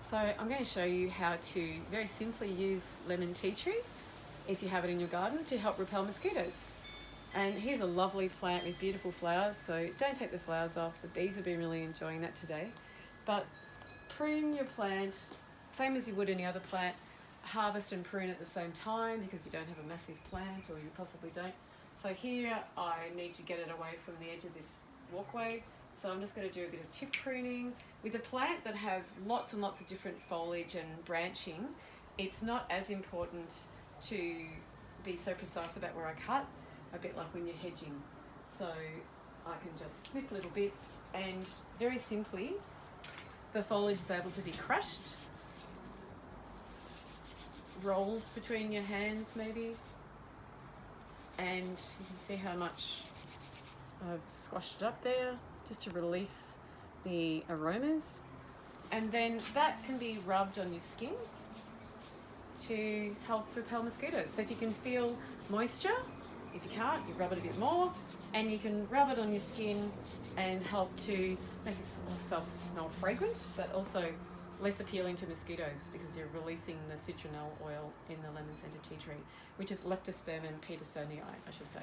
So I'm going to show you how to very simply use lemon tea tree, if you have it in your garden, to help repel mosquitoes. And here's a lovely plant with beautiful flowers, so don't take the flowers off. The bees have been really enjoying that today. But prune your plant, same as you would any other plant. Harvest and prune at the same time because you don't have a massive plant, or you possibly don't. So here I need to get it away from the edge of this walkway. So I'm just going to do a bit of tip pruning. With a plant that has lots and lots of different foliage and branching, it's not as important to be so precise about where I cut, a bit like when you're hedging. So I can just snip little bits, and very simply the foliage is able to be crushed, rolled between your hands maybe, and you can see how much I've squashed it up there just to release the aromas. And then that can be rubbed on your skin to help repel mosquitoes. So if you can feel moisture, if you can't, you rub it a bit more, and you can rub it on your skin and help to make yourself smell fragrant, but also less appealing to mosquitoes because you're releasing the citronelle oil in the lemon scented tea tree, which is Leptospermum petersonii, I should say.